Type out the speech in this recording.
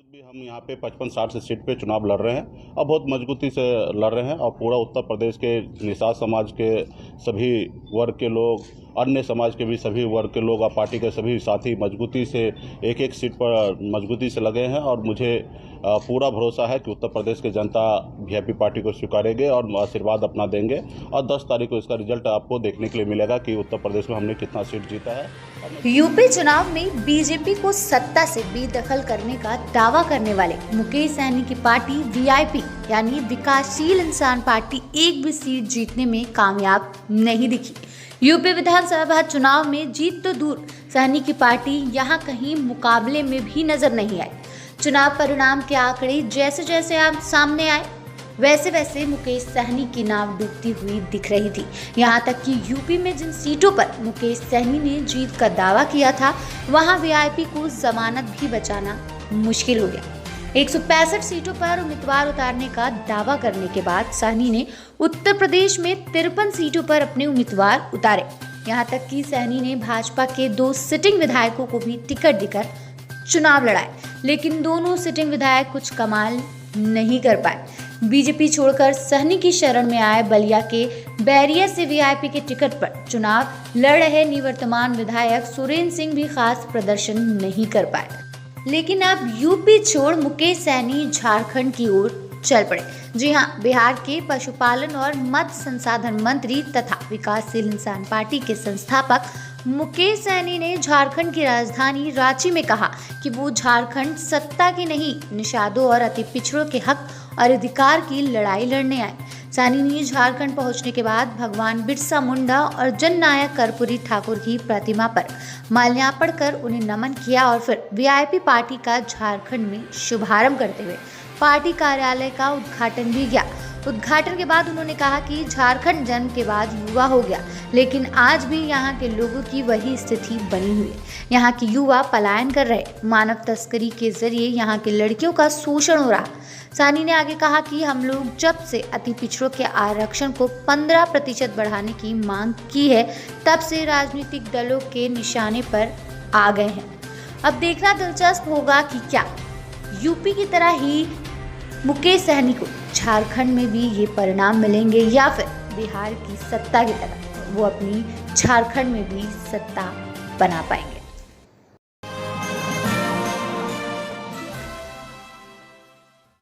भी हम यहाँ पे 55-60 से सीट पे चुनाव लड़ रहे हैं और बहुत मजबूती से लड़ रहे हैं और पूरा उत्तर प्रदेश के निषाद समाज के सभी वर्ग के लोग, अन्य समाज के भी सभी वर्ग के लोग और पार्टी के सभी साथी मजबूती से एक एक सीट पर मजबूती से लगे हैं और मुझे पूरा भरोसा है कि उत्तर प्रदेश की जनता वीआईपी पार्टी को स्वीकारेंगे और आशीर्वाद अपना देंगे और 10 तारीख को इसका रिजल्ट आपको देखने के लिए मिलेगा कि उत्तर प्रदेश में हमने कितना सीट जीता है। यूपी चुनाव में बीजेपी को सत्ता से बेदखल करने का दावा करने वाले मुकेश सहनी की पार्टी वीआईपी यानी विकासशील इंसान पार्टी एक भी सीट जीतने में कामयाब नहीं दिखी। यूपी विधानसभा चुनाव में जीत तो दूर, सहनी की पार्टी यहां कहीं मुकाबले में भी नजर नहीं आई। चुनाव परिणाम के आंकड़े जैसे जैसे सामने आए वैसे वैसे मुकेश सहनी की नाव डूबती हुई दिख रही थी। यहाँ तक कि यूपी में जिन सीटों पर मुकेश सहनी ने जीत का दावा किया था वहाँ वीआईपी को जमानत भी बचाना मुश्किल हो गया। 165 सीटों पर उम्मीदवार उतारने का दावा करने के बाद सहनी ने उत्तर प्रदेश में 53 सीटों पर अपने उम्मीदवार उतारे। यहाँ तक कि सहनी ने भाजपा के 2 सिटिंग विधायकों को भी टिकट देकर चुनाव लड़ाए, लेकिन दोनों सिटिंग विधायक कुछ कमाल नहीं कर पाए। बीजेपी छोड़कर सहनी की शरण में आए बलिया के बैरिया से वीआईपी के टिकट पर चुनाव लड़ रहे निवर्तमान विधायक सुरेंद्र सिंह भी खास प्रदर्शन नहीं कर पाए। लेकिन अब यूपी छोड़ मुकेश सहनी झारखंड की ओर चल पड़े। जी हां, बिहार के पशुपालन और मत्स्य संसाधन मंत्री तथा विकासशील इंसान पार्टी के संस्थापक मुकेश सहनी ने झारखंड की राजधानी रांची में कहा कि वो झारखंड सत्ता की नहीं, निषादों और अति पिछड़ों के हक और अधिकार की लड़ाई लड़ने आए। सहनी ने झारखंड पहुंचने के बाद भगवान बिरसा मुंडा और जननायक कर्पूरी ठाकुर की प्रतिमा पर माल्यार्पण कर उन्हें नमन किया और फिर वीआईपी पार्टी का झारखंड में शुभारंभ करते हुए पार्टी कार्यालय का उद्घाटन भी किया। उद्घाटन के बाद उन्होंने कहा कि झारखंड जन्म के बाद युवा हो गया, लेकिन आज भी यहाँ के लोगों की वही स्थिति बनी हुई है। यहाँ के युवा पलायन कर रहे, मानव तस्करी के जरिए यहाँ के लड़कियों का शोषण हो रहा। सहनी ने आगे कहा कि हम लोग जब से अति पिछड़ों के आरक्षण को 15% बढ़ाने की मांग की है, तब से राजनीतिक दलों के निशाने पर आ गए हैं। अब देखना दिलचस्प होगा कि क्या यूपी की तरह ही मुकेश सहनी को झारखंड में भी ये परिणाम मिलेंगे या फिर बिहार की सत्ता की तरह वो अपनी झारखंड में भी सत्ता बना पाएंगे।